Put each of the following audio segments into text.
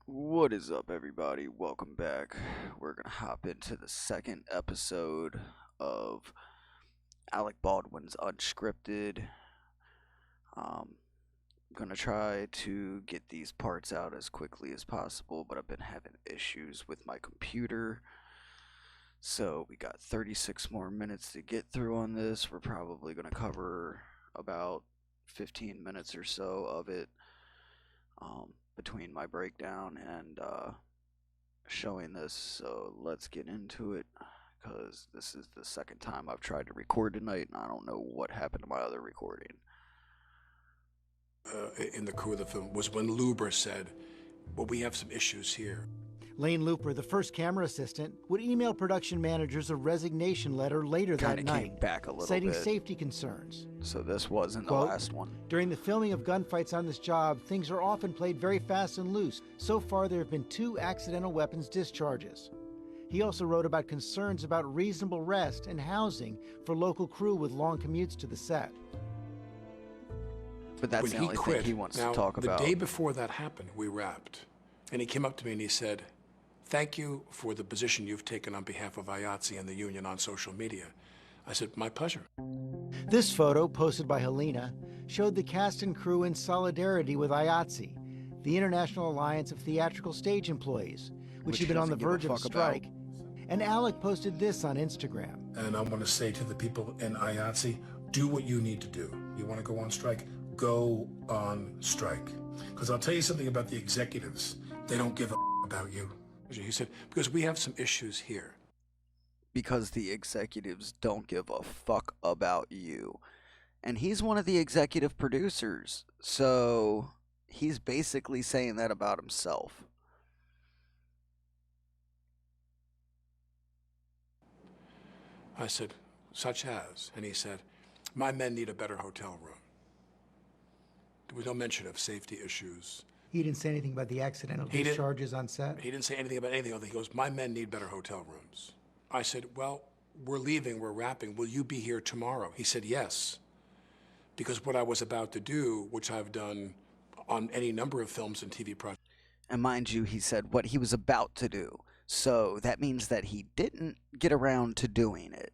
What is up, everybody? Welcome back. We're gonna hop into the second episode of Alec Baldwin's Unscripted. Gonna try to get these parts out as quickly as possible, but I've been having issues with my computer. So we got 36 more minutes to get through on this. We're probably gonna cover about 15 minutes or so of it between my breakdown and showing this, so let's get into it because this is the second time I've tried to record tonight and I don't know what happened to my other recording. In the crew of the film was when Luber said, well, we have some issues here. Lane Looper, the first camera assistant, would email production managers a resignation letter later that Kinda night, came back a little citing bit. safety concerns. So this wasn't the Quote, last one. During the filming of gunfights on this job, things are often played very fast and loose. So far, there have been 2 accidental weapons discharges. He also wrote about concerns about reasonable rest and housing for local crew with long commutes to the set. But that's When the he only quit, thing he wants now, to talk about. the day before that happened, we wrapped. And he came up to me and he said, thank you for the position you've taken on behalf of IATSE and the union on social media. I said, my pleasure. This photo, posted by Helena, showed the cast and crew in solidarity with IATSE, the International Alliance of Theatrical Stage Employees, which had been on the verge of a strike. And Alec posted this on Instagram. And I want to say to the people in IATSE, do what you need to do. You want to go on strike? Go on strike. Because I'll tell you something about the executives. They don't give a about you. He said, because we have some issues here. Because the executives don't give a fuck about you. And he's one of the executive producers, so he's basically saying that about himself. I said, such as? And he said, my men need a better hotel room. There was no mention of safety issues. He didn't say anything about the accidental discharges on set? He didn't say anything about anything other. He goes, my men need better hotel rooms. I said, well, we're leaving, we're wrapping. Will you be here tomorrow? He said, yes. Because what I was about to do, which I've done on any number of films and TV projects. And mind you, he said what he was about to do. So that means that he didn't get around to doing it.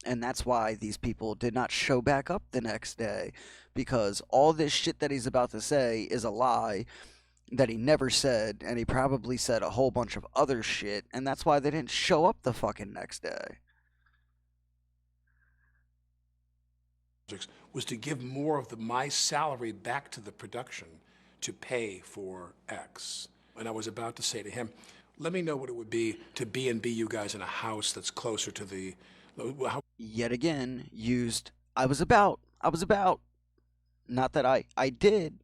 And that's why these people did not show back up the next day. Because all this shit that he's about to say is a lie that he never said. And he probably said a whole bunch of other shit. And that's why they didn't show up the fucking next day. Was to give more of my salary back to the production to pay for X. And I was about to say to him, let me know what it would be to B&B you guys in a house that's closer to the... Yet again, used, I was about. Not that I did,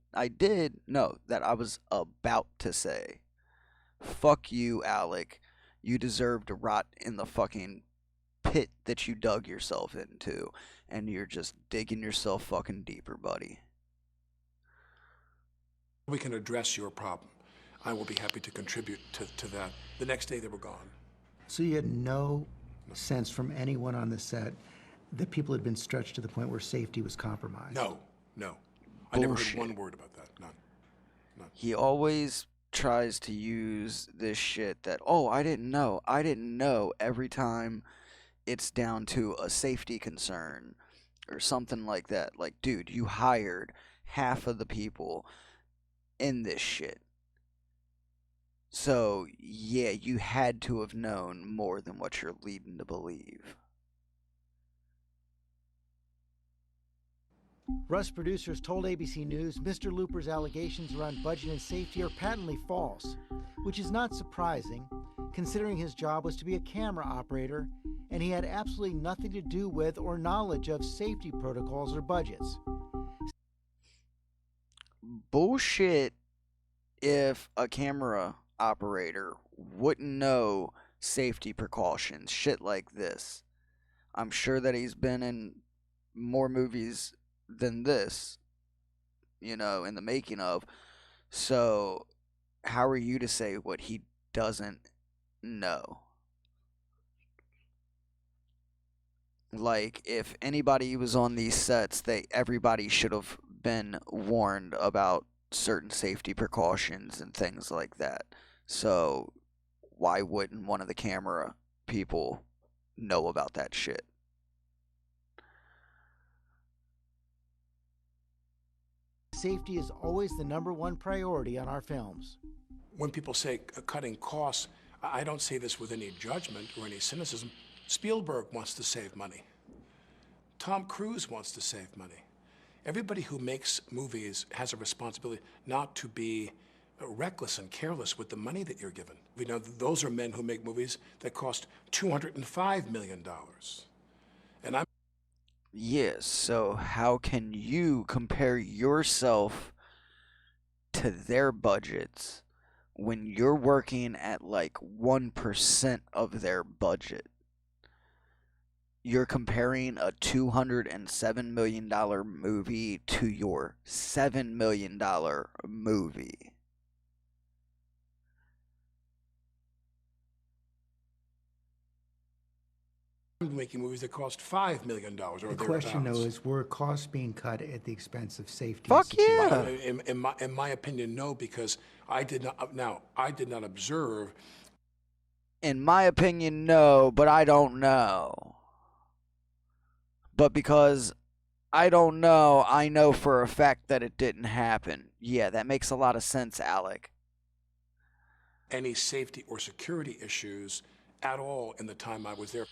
no, that I was about to say. Fuck you, Alec. You deserve to rot in the fucking pit that you dug yourself into. And you're just digging yourself fucking deeper, buddy. We can address your problem. I will be happy to contribute to that. The next day they were gone. So you had no sense from anyone on the set that people had been stretched to the point where safety was compromised? No. I never heard one word about that. None. He always tries to use this shit that, oh, I didn't know every time it's down to a safety concern or something like that. Like, dude, you hired half of the people in this shit. So, yeah, you had to have known more than what you're leading to believe. Rust producers told ABC News Mr. Looper's allegations around budget and safety are patently false, which is not surprising, considering his job was to be a camera operator and he had absolutely nothing to do with or knowledge of safety protocols or budgets. Bullshit if a camera operator wouldn't know safety precautions, shit like this. I'm sure that he's been in more movies than this, in the making of. So how are you to say what he doesn't know? Like, if anybody was on these sets, everybody should have been warned about certain safety precautions and things like that. So why wouldn't one of the camera people know about that shit? Safety is always the #1 priority on our films. When people say cutting costs, I don't say this with any judgment or any cynicism. Spielberg wants to save money. Tom Cruise wants to save money. Everybody who makes movies has a responsibility not to be reckless and careless with the money that you're given. We know those are men who make movies that cost $205 million. And I'm Yes, so how can you compare yourself to their budgets when you're working at like 1% of their budget? You're comparing a $207 million movie to your $7 million movie. making movies that cost $5 million or The question, though, thereabouts. is were costs being cut at the expense of safety? Fuck and security? yeah! In my opinion, no, because I did not observe. In my opinion, no, but I don't know. But because I don't know, I know for a fact that it didn't happen. Yeah, that makes a lot of sense, Alec. Any safety or security issues at all in the time I was there.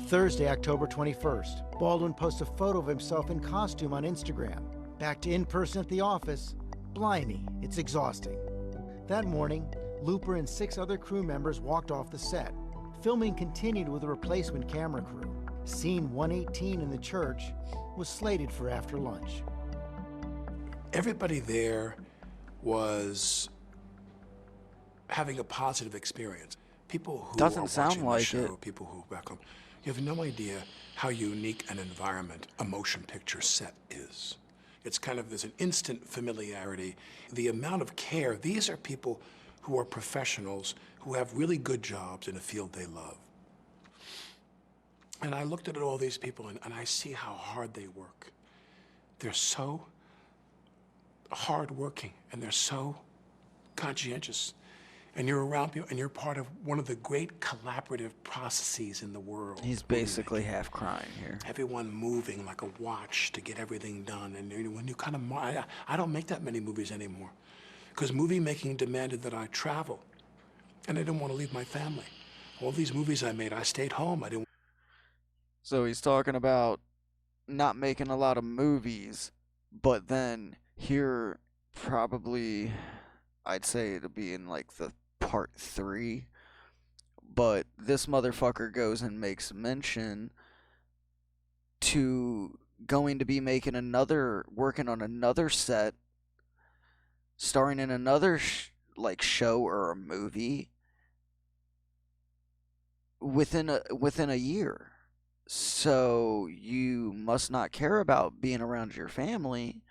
Thursday, October 21st, Baldwin posts a photo of himself in costume on Instagram. Back to in person at the office. Blimey, it's exhausting. That morning, Looper and 6 other crew members walked off the set. Filming continued with a replacement camera crew. Scene 118 in the church was slated for after lunch. Everybody there was having a positive experience. People who Doesn't are sound watching the like show, it. people who are back home, you have no idea how unique an environment a motion picture set is. It's kind of, there's an instant familiarity. The amount of care, these are people who are professionals who have really good jobs in a field they love. And I looked at all these people and I see how hard they work. They're so hardworking and they're so conscientious. And you're around people and you're part of one of the great collaborative processes in the world. He's basically half crying here. Everyone moving like a watch to get everything done. And when you kind of, I don't make that many movies anymore because movie making demanded that I travel and I didn't want to leave my family. All these movies I made, I stayed home. I didn't. So he's talking about not making a lot of movies, but then here probably I'd say it'll be in like the part 3, but this motherfucker goes and makes mention to going to be making working on another set, starring in another show or a movie within a year. So you must not care about being around your family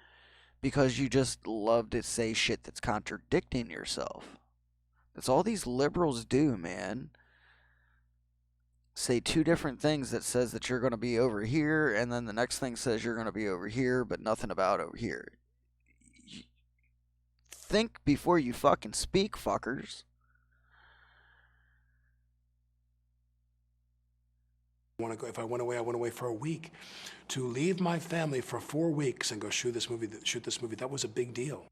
because you just love to say shit that's contradicting yourself. That's all these liberals do, man. Say 2 different things that says that you're going to be over here, and then the next thing says you're going to be over here, but nothing about over here. Think before you fucking speak, fuckers. If I went away, I went away for a week. To leave my family for 4 weeks and go shoot this movie, that was a big deal.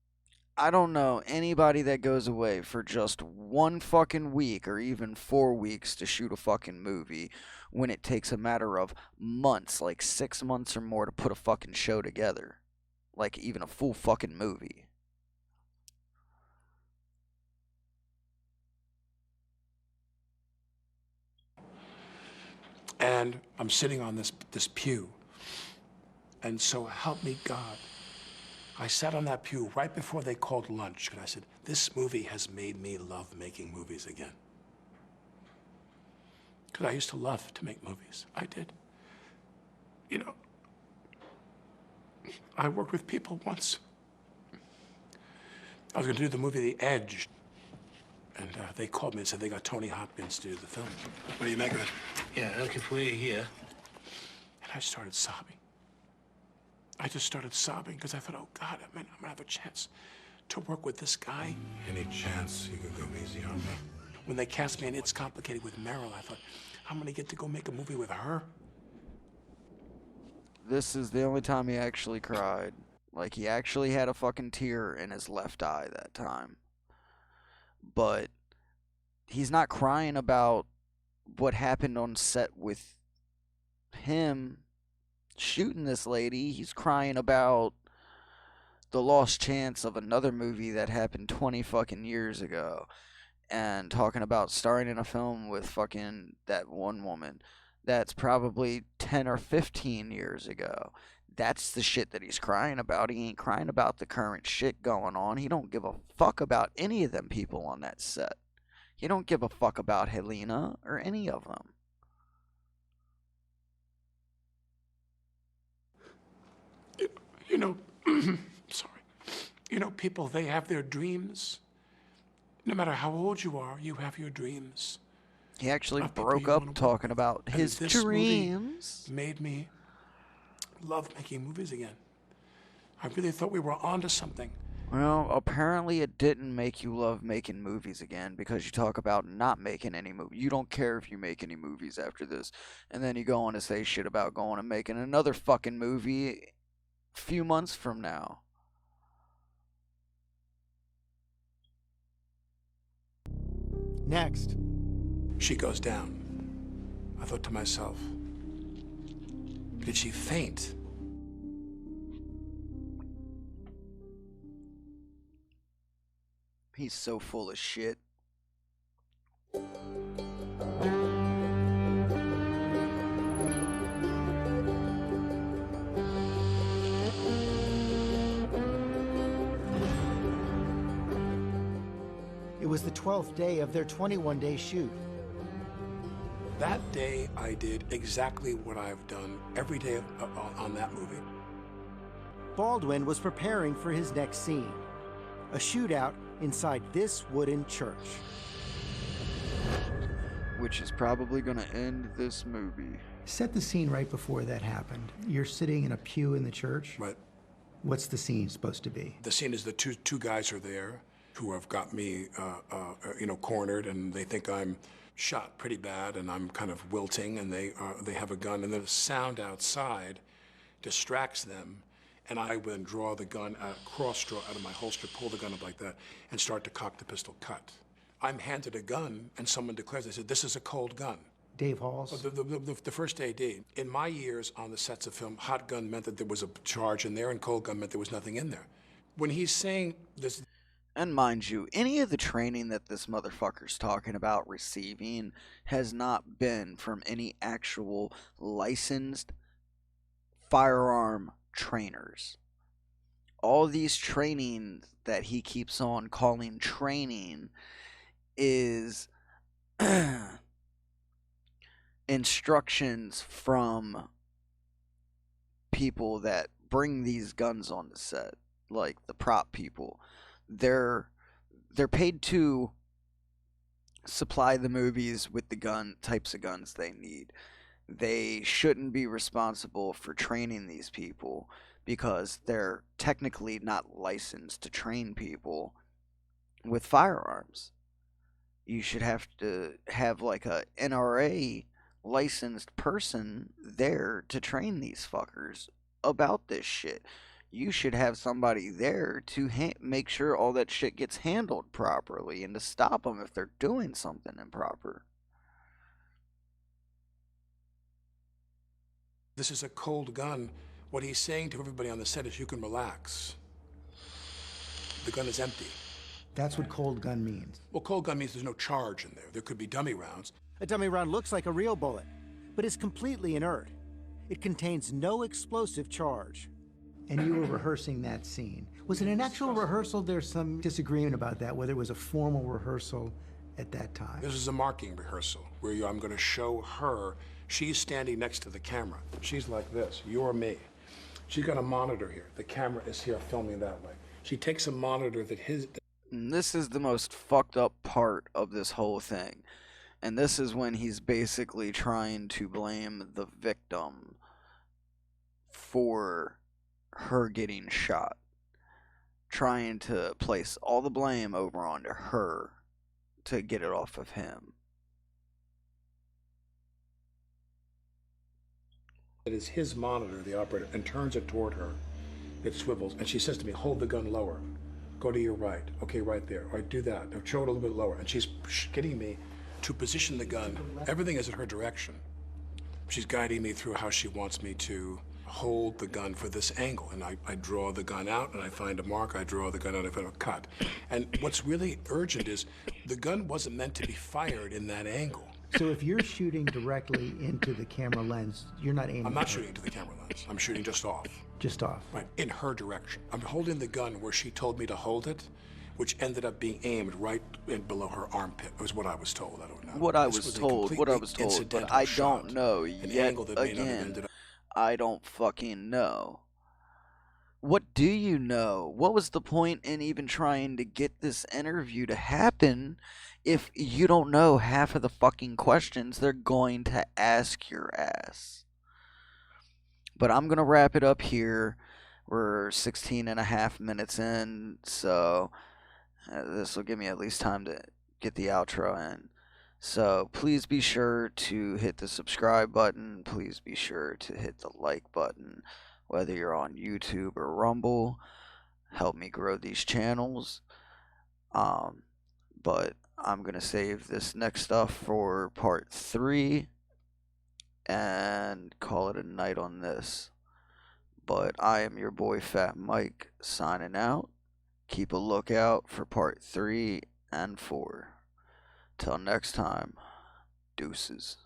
I don't know anybody that goes away for just 1 fucking week or even 4 weeks to shoot a fucking movie when it takes a matter of months, like 6 months or more to put a fucking show together. Like even a full fucking movie. And I'm sitting on this pew. And so help me God. I sat on that pew right before they called lunch, and I said, this movie has made me love making movies again. Because I used to love to make movies. I did. You know, I worked with people once. I was going to do the movie The Edge. And they called me and said they got Tony Hopkins to do the film. What do you make of it? Yeah, look, if we're here. And I started sobbing. I just started sobbing because I thought, oh God, I'm going to have a chance to work with this guy. Any chance you could go easy on me? When they cast me in It's Complicated with Meryl, I thought, I'm gonna get to go make a movie with her. This is the only time he actually cried. Like, he actually had a fucking tear in his left eye that time. But he's not crying about what happened on set with him shooting this lady. He's crying about the lost chance of another movie that happened 20 fucking years ago. And talking about starring in a film with fucking that one woman that's probably 10 or 15 years ago. That's the shit that he's crying about. He ain't crying about the current shit going on. He don't give a fuck about any of them people on that set. He don't give a fuck about Helena or any of them. You know, sorry. You know, people, they have their dreams. No matter how old you are, you have your dreams. He actually Of people broke you up wanna talking work about with. his And this movie dreams. made me love making movies again. I really thought we were onto something. Well, apparently it didn't make you love making movies again because you talk about not making any movies. You don't care if you make any movies after this. And then you go on to say shit about going and making another fucking movie a few months from now. Next, She goes down. I thought to myself, did she faint? He's so full of shit. it was the 12th day of their 21-day shoot. That day, I did exactly what I've done every day on that movie. Baldwin was preparing for his next scene, a shootout inside this wooden church. Which is probably going to end this movie. Set the scene right before that happened. You're sitting in a pew in the church. Right. What's the scene supposed to be? The scene is the two guys are there who have got me, cornered, and they think I'm shot pretty bad, and I'm kind of wilting, and they have a gun, and the sound outside distracts them, and I then draw the gun, cross-draw out of my holster, pull the gun up like that, and start to cock the pistol, cut. I'm handed a gun, and someone declares, they said, this is a cold gun. Dave Halls? The first AD. In my years on the sets of film, hot gun meant that there was a charge in there, and cold gun meant there was nothing in there. When he's saying this... And mind you, any of the training that this motherfucker's talking about receiving has not been from any actual licensed firearm trainers. All these trainings that he keeps on calling training is instructions from people that bring these guns on the set, like the prop people. They're paid to supply the movies with the types of guns they need. They shouldn't be responsible for training these people because they're technically not licensed to train people with firearms. You should have to have like a NRA licensed person there to train these fuckers about this shit. You should have somebody there to make sure all that shit gets handled properly and to stop them if they're doing something improper. This is a cold gun. What he's saying to everybody on the set is, you can relax. The gun is empty. That's what cold gun means. Well, cold gun means there's no charge in there. There could be dummy rounds. A dummy round looks like a real bullet, but is completely inert. It contains no explosive charge. And you were rehearsing that scene. Was it an actual rehearsal? There's some disagreement about that, whether it was a formal rehearsal at that time. This is a marking rehearsal where I'm going to show her. She's standing next to the camera. She's like this. You're me. She's got a monitor here. The camera is here filming that way. She takes a monitor that And this is the most fucked up part of this whole thing. And this is when he's basically trying to blame the victim for her getting shot. trying to place all the blame over onto her to get it off of him. It is his monitor, the operator, and turns it toward her. It swivels, and she says to me, hold the gun lower. Go to your right. Okay, right there. All right, do that. Now show it a little bit lower. And she's getting me to position the gun. Everything is in her direction. She's guiding me through how she wants me to hold the gun for this angle. And I draw the gun out, and I find a mark. I draw the gun out, I find a cut. And what's really urgent is the gun wasn't meant to be fired in that angle. So if you're shooting directly into the camera lens, you're not aiming. I'm not shooting into the camera lens. I'm shooting just off. Just off. Right, in her direction. I'm holding the gun where she told me to hold it, which ended up being aimed right in below her armpit. It was what I was told. I don't know. What I was told, but I don't know yet again. I don't fucking know. What do you know? What was the point in even trying to get this interview to happen if you don't know half of the fucking questions they're going to ask your ass? But I'm going to wrap it up here. We're 16 and a half minutes in, so this will give me at least time to get the outro in. So please be sure to hit the subscribe button. Please be sure to hit the like button, whether you're on YouTube or Rumble. Help me grow these channels. But I'm going to save this next stuff for part 3 and call it a night on this. But I am your boy Fat Mike, signing out. Keep a lookout for part 3 and 4. Till next time, deuces.